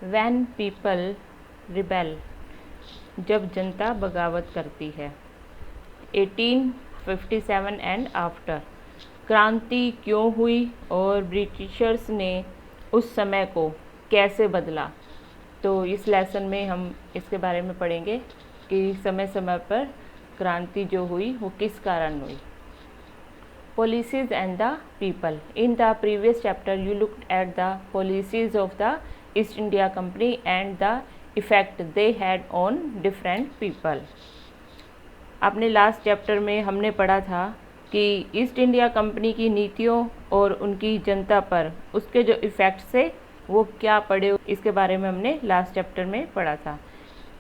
When people rebel, जब जनता बगावत करती है। 1857 एंड आफ्टर, क्रांति क्यों हुई और ब्रिटिशर्स ने उस समय को कैसे बदला। तो इस लेसन में हम इसके बारे में पढ़ेंगे कि समय समय पर क्रांति जो हुई वो किस कारण हुई। Policies and the people. In the previous chapter, you looked at the policies of the East India Company and the effect they had on different people. आपने लास्ट चैप्टर में हमने पढ़ा था कि ईस्ट इंडिया कंपनी की नीतियों और उनकी जनता पर उसके जो इफ़ेक्ट्स थे वो क्या पड़े, इसके बारे में हमने लास्ट चैप्टर में पढ़ा था।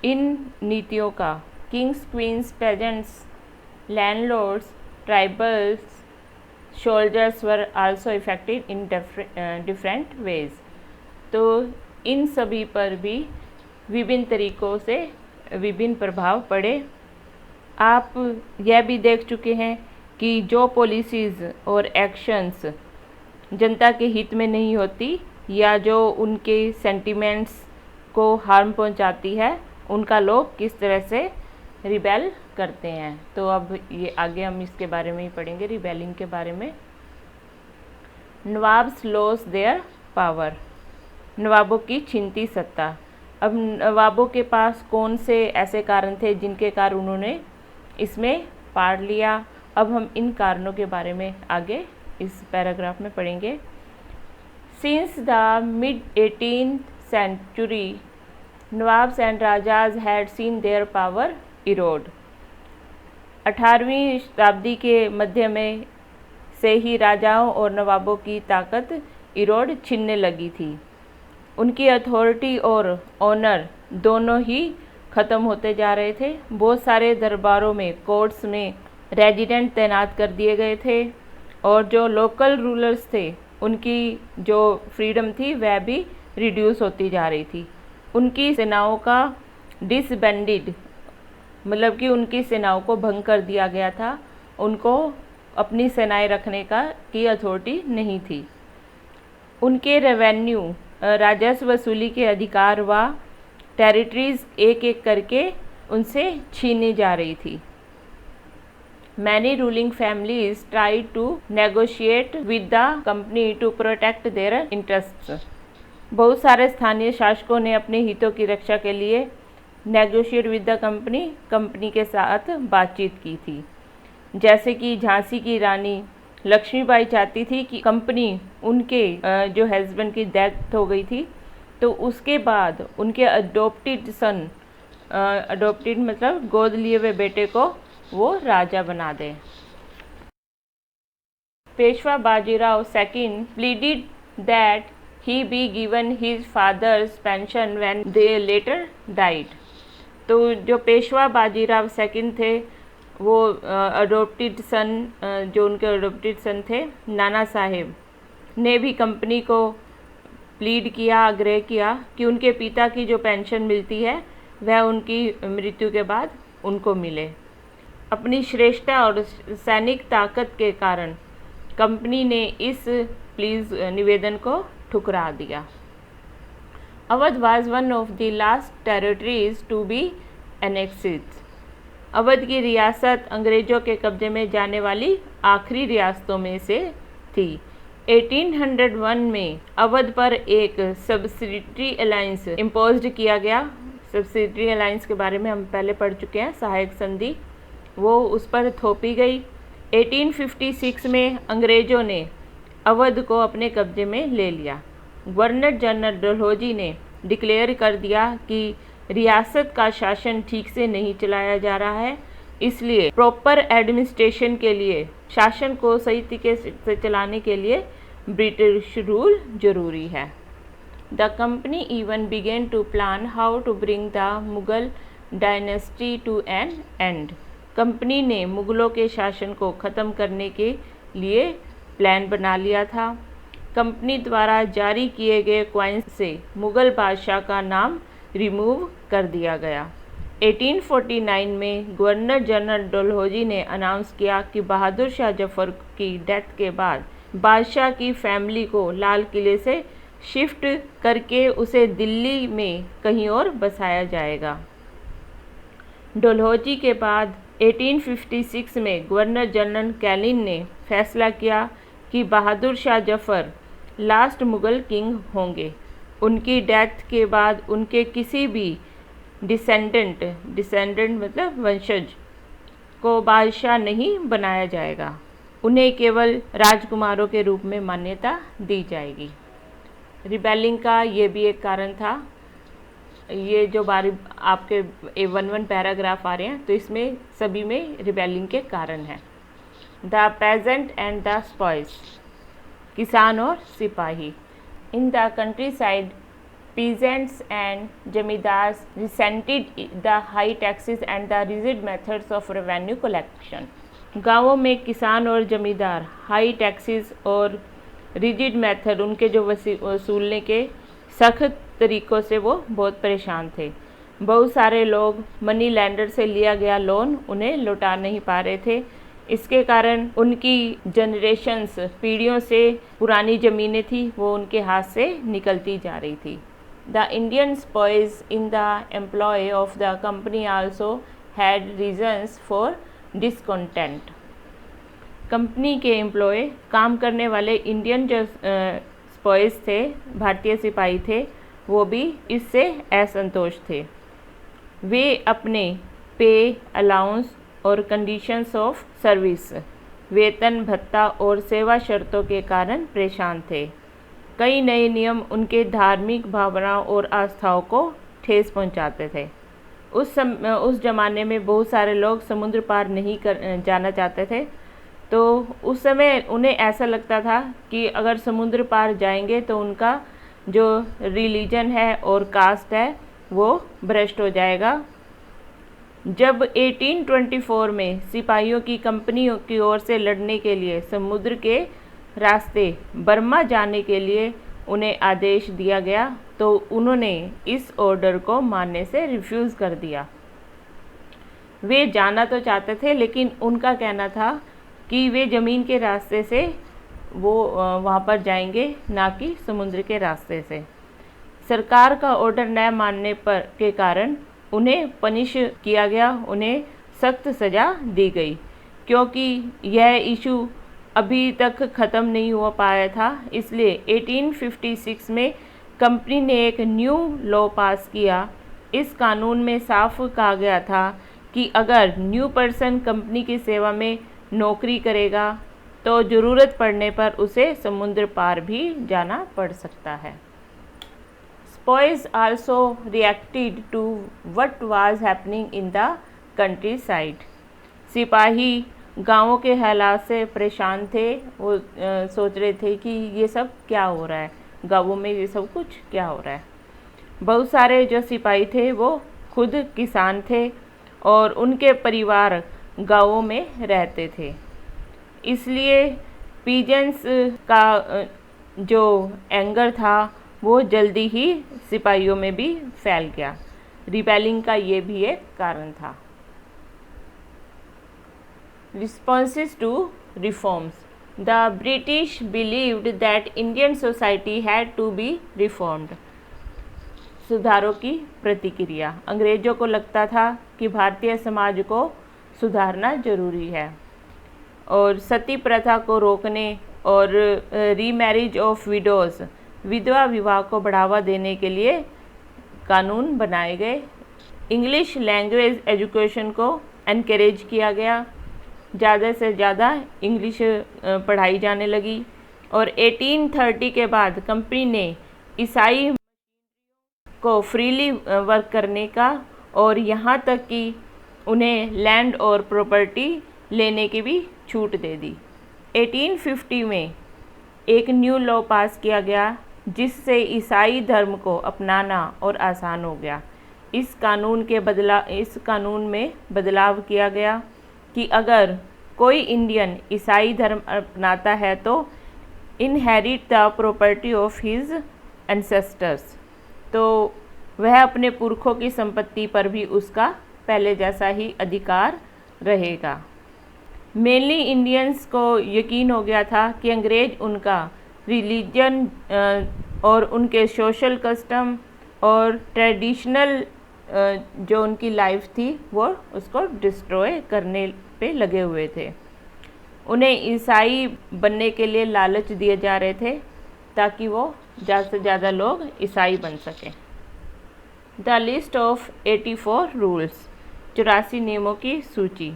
इन नीतियों का kings, queens, peasants, landlords, tribals, soldiers were also affected in different ways। तो इन सभी पर भी विभिन्न तरीक़ों से विभिन्न प्रभाव पड़े। आप यह भी देख चुके हैं कि जो पॉलिसीज़ और एक्शंस जनता के हित में नहीं होती या जो उनके सेंटिमेंट्स को हार्म पहुंचाती है, उनका लोग किस तरह से रिबेल करते हैं। तो अब ये आगे हम इसके बारे में ही पढ़ेंगे, रिबेलिंग के बारे में। नवाब्स लॉस देयर पावर, नवाबों की छिनती सत्ता। अब नवाबों के पास कौन से ऐसे कारण थे जिनके कारण उन्होंने इसमें पार्ट लिया। अब हम इन कारणों के बारे में आगे इस पैराग्राफ में पढ़ेंगे। Since the mid 18th century, nawabs and rajas had seen their power erode. 18वीं शताब्दी के मध्य में से ही राजाओं और नवाबों की ताकत इरोड छिनने लगी थी। उनकी अथॉरिटी और ऑनर दोनों ही ख़त्म होते जा रहे थे। बहुत सारे दरबारों में, कोर्ट्स में रेजिडेंट तैनात कर दिए गए थे और जो लोकल रूलर्स थे उनकी जो फ्रीडम थी वह भी रिड्यूस होती जा रही थी। उनकी सेनाओं का डिसबैंडेड, मतलब कि उनकी सेनाओं को भंग कर दिया गया था। उनको अपनी सेनाएं रखने की अथॉरिटी नहीं थी। उनके रेवेन्यू, राजस्व वसूली के अधिकार व टेरिटरीज एक एक करके उनसे छीनी जा रही थी। Many ruling families try to negotiate with the company to protect their interests. बहुत सारे स्थानीय शासकों ने अपने हितों की रक्षा के लिए नेगोशिएट विद द कंपनी के साथ बातचीत की थी। जैसे कि झांसी की रानी लक्ष्मीबाई चाहती थी कि कंपनी, उनके जो हस्बैंड की डेथ हो गई थी तो उसके बाद उनके अडॉप्टेड मतलब गोद लिए हुए बेटे को वो राजा बना दे। Peshwa Bajirao second pleaded that he be given his father's pension when they later died। तो जो पेशवा बाजीराव सेकंड थे वो अडॉप्टेड सन, जो उनके अडॉप्टेड सन थे नाना साहेब ने भी कंपनी को प्लीड किया, आग्रह किया कि उनके पिता की जो पेंशन मिलती है वह उनकी मृत्यु के बाद उनको मिले। अपनी श्रेष्ठता और सैनिक ताकत के कारण कंपनी ने इस निवेदन को ठुकरा दिया। Awadh was one of the last territories to be annexed. Awadh की रियासत अंग्रेजों के कब्जे में जाने वाली आखिरी रियासतों में से थी। 1801 में अवध पर एक सब्सिडियरी अलायंस इम्पोज्ड किया गया। सब्सिडियरी अलायंस के बारे में हम पहले पढ़ चुके हैं, सहायक संधि, वो उस पर थोपी गई। 1856 में अंग्रेजों ने अवध को अपने कब्जे में ले लिया। गवर्नर जनरल डलहौजी ने डिक्लेयर कर दिया कि रियासत का शासन ठीक से नहीं चलाया जा रहा है, इसलिए प्रॉपर एडमिनिस्ट्रेशन के लिए, शासन को सही तरीके से चलाने के लिए ब्रिटिश रूल जरूरी है। The company even began to plan how to bring the Mughal dynasty to an end. Company ने मुगलों के शासन को ख़त्म करने के लिए प्लान बना लिया था। कंपनी द्वारा जारी किए गए क्वाइंस से मुग़ल बादशाह का नाम रिमूव कर दिया गया। 1849 में गवर्नर जनरल डलहौजी ने अनाउंस किया कि बहादुर शाह जफर की डेथ के बाद बादशाह की फैमिली को लाल किले से शिफ्ट करके उसे दिल्ली में कहीं और बसाया जाएगा। डलहौजी के बाद 1856 में गवर्नर जनरल कैनिंग ने फैसला किया कि बहादुर शाह जफ़र लास्ट मुग़ल किंग होंगे। उनकी डेथ के बाद उनके किसी भी डिसेंडेंट मतलब वंशज को बादशाह नहीं बनाया जाएगा, उन्हें केवल राजकुमारों के रूप में मान्यता दी जाएगी। रिबेलिंग का ये भी एक कारण था। ये जो बारी आपके 1 पैराग्राफ आ रहे हैं तो इसमें सभी में रिबेलिंग के कारण हैं। द पेजेंट एंड द स्पॉइस, किसान और सिपाही। इन the country side peasants and zamindars resented the high taxes and the rigid methods of revenue collection। गाँवों में किसान और जमींदार हाई टैक्सेस और रिजिड मेथड, उनके जो वसूलने के सख्त तरीक़ों से वो बहुत परेशान थे। बहुत सारे लोग मनी लैंडर से लिया गया लोन उन्हें लौटा नहीं पा रहे थे। इसके कारण उनकी जनरेशन्स, पीढ़ियों से पुरानी ज़मीनें थी वो उनके हाथ से निकलती जा रही थी। The Indian spies in the employ of the company also had reasons for discontent। Company के एम्प्लॉय, काम करने वाले इंडियन जो स्पाइस थे, भारतीय सिपाही थे, वो भी इससे असंतोष थे। वे अपने पे, अलाउंस और कंडीशंस ऑफ सर्विस, वेतन भत्ता और सेवा शर्तों के कारण परेशान थे। कई नए नियम उनके धार्मिक भावनाओं और आस्थाओं को ठेस पहुंचाते थे। उस ज़माने में बहुत सारे लोग समुद्र पार नहीं जाना चाहते थे, तो उस समय उन्हें ऐसा लगता था कि अगर समुद्र पार जाएंगे तो उनका जो रिलीजन है और कास्ट है वो भ्रष्ट हो जाएगा। जब 1824 में सिपाहियों की कंपनी की ओर से लड़ने के लिए समुद्र के रास्ते बर्मा जाने के लिए उन्हें आदेश दिया गया तो उन्होंने इस ऑर्डर को मानने से रिफ्यूज़ कर दिया। वे जाना तो चाहते थे लेकिन उनका कहना था कि वे ज़मीन के रास्ते से वो वहाँ पर जाएंगे, ना कि समुद्र के रास्ते से। सरकार का ऑर्डर न मानने पर के कारण उन्हें पनिश किया गया, उन्हें सख्त सज़ा दी गई। क्योंकि यह इशू अभी तक ख़त्म नहीं हो पाया था, इसलिए 1856 में कंपनी ने एक न्यू लॉ पास किया। इस कानून में साफ कहा गया था कि अगर न्यू पर्सन कंपनी की सेवा में नौकरी करेगा तो ज़रूरत पड़ने पर उसे समुद्र पार भी जाना पड़ सकता है। Sepoys also reacted to what was happening in the countryside. सिपाही गाँवों के हालात से परेशान थे। वो सोच रहे थे कि ये सब क्या हो रहा है, गाँवों में ये सब कुछ क्या हो रहा है। बहुत सारे जो सिपाही थे वो खुद किसान थे और उनके परिवार गाँवों में रहते थे, इसलिए पीजेंट्स का जो एंगर था वो जल्दी ही सिपाहियों में भी फैल गया। रिबेलिंग का ये भी एक कारण था। Responses to reforms। The British believed that Indian society had to be reformed। सुधारों की प्रतिक्रिया। अंग्रेज़ों को लगता था कि भारतीय समाज को सुधारना जरूरी है और सती प्रथा को रोकने और रीमैरिज ऑफ विडोज़, विधवा विवाह को बढ़ावा देने के लिए कानून बनाए गए। इंग्लिश लैंग्वेज एजुकेशन को एनकरेज किया गया, ज़्यादा से ज़्यादा इंग्लिश पढ़ाई जाने लगी और 1830 के बाद कंपनी ने ईसाई को फ्रीली वर्क करने का और यहाँ तक कि उन्हें लैंड और प्रॉपर्टी लेने की भी छूट दे दी। 1850 में एक न्यू लॉ पास किया गया जिससे ईसाई धर्म को अपनाना और आसान हो गया। इस कानून में बदलाव किया गया कि अगर कोई इंडियन ईसाई धर्म अपनाता है तो inherit the property of his ancestors, तो वह अपने पुरखों की संपत्ति पर भी उसका पहले जैसा ही अधिकार रहेगा। मेनली इंडियंस को यकीन हो गया था कि अंग्रेज उनका रिलीजन और उनके सोशल कस्टम और ट्रेडिशनल जो उनकी लाइफ थी वो उसको डिस्ट्रॉय करने पे लगे हुए थे। उन्हें ईसाई बनने के लिए लालच दिए जा रहे थे ताकि वो ज़्यादा से ज़्यादा लोग ईसाई बन सकें। द लिस्ट ऑफ 84 रूल्स, 84 नियमों की सूची।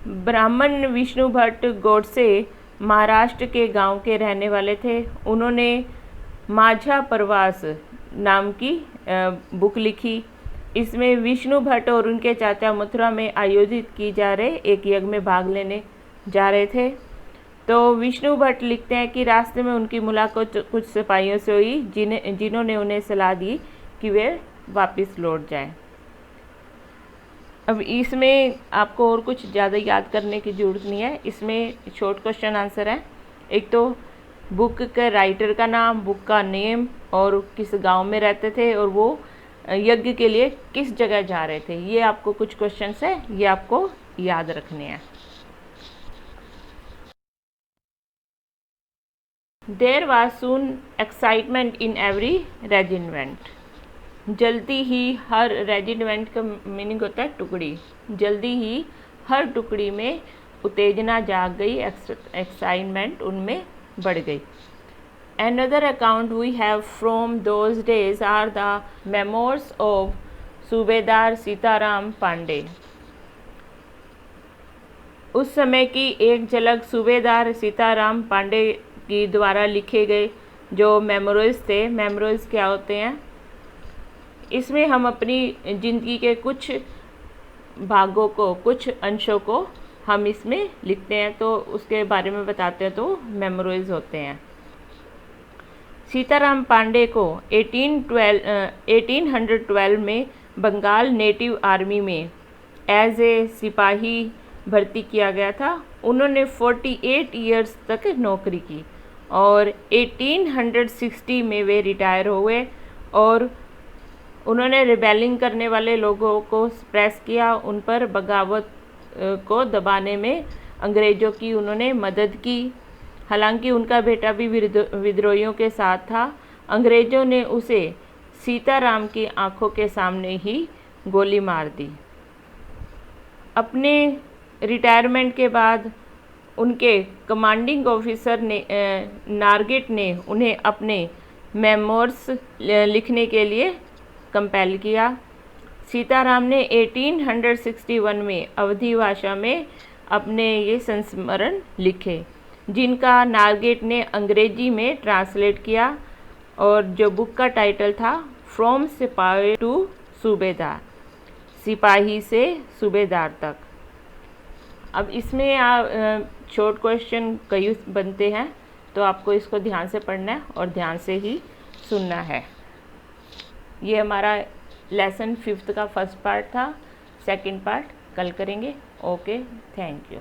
ब्राह्मण विष्णु भट्ट गोडसे महाराष्ट्र के गांव के रहने वाले थे। उन्होंने माझा प्रवास नाम की बुक लिखी। इसमें विष्णु भट्ट और उनके चाचा मथुरा में आयोजित की जा रहे एक यज्ञ में भाग लेने जा रहे थे। तो विष्णु भट्ट लिखते हैं कि रास्ते में उनकी मुलाकात कुछ सिपाहियों से हुई जिन्होंने उन्हें सलाह दी कि वे वापस लौट जाएं। अब इसमें आपको और कुछ ज़्यादा याद करने की ज़रूरत नहीं है। इसमें शॉर्ट क्वेश्चन आंसर है। एक तो बुक के राइटर का नाम, बुक का नेम और किस गांव में रहते थे और वो यज्ञ के लिए किस जगह जा रहे थे। ये आपको कुछ क्वेश्चंस है, ये आपको याद रखने हैं। There was soon excitement in every regiment. जल्दी ही हर रेजिमेंट का मीनिंग होता है टुकड़ी। जल्दी ही हर टुकड़ी में उत्तेजना जाग गई, एक्साइटमेंट उनमें बढ़ गई। Another account we have from those days are the memoirs of सूबेदार सीताराम पांडे। उस समय की एक झलक सूबेदार सीताराम पांडे की द्वारा लिखे गए जो मेमोरीज थे। मेमोरीज क्या होते हैं? इसमें हम अपनी ज़िंदगी के कुछ भागों को, कुछ अंशों को हम इसमें लिखते हैं, तो उसके बारे में बताते हैं, तो मेमोरीज होते हैं। सीताराम पांडे को 1812 में बंगाल नेटिव आर्मी में एज ए सिपाही भर्ती किया गया था। उन्होंने 48 ईयर्स तक नौकरी की और 1860 में वे रिटायर हुए और उन्होंने रिबेलिंग करने वाले लोगों को सप्रेस किया। उन पर बगावत को दबाने में अंग्रेज़ों की उन्होंने मदद की। हालांकि उनका बेटा भी विद्रोहियों के साथ था। अंग्रेज़ों ने उसे सीताराम की आंखों के सामने ही गोली मार दी। अपने रिटायरमेंट के बाद उनके कमांडिंग ऑफिसर ने नारगेट ने उन्हें अपने मेमोर्स लिखने के लिए कंपेल किया। सीताराम ने 1861 में अवधी भाषा में अपने ये संस्मरण लिखे जिनका नारगेट ने अंग्रेजी में ट्रांसलेट किया और जो बुक का टाइटल था फ्रॉम सिपाही टू सूबेदार, सिपाही से सूबेदार तक। अब इसमें शॉर्ट क्वेश्चन कई बनते हैं, तो आपको इसको ध्यान से पढ़ना है और ध्यान से ही सुनना है। ये हमारा लेसन 5th का फर्स्ट पार्ट था। सेकंड पार्ट कल करेंगे। Okay, thank you.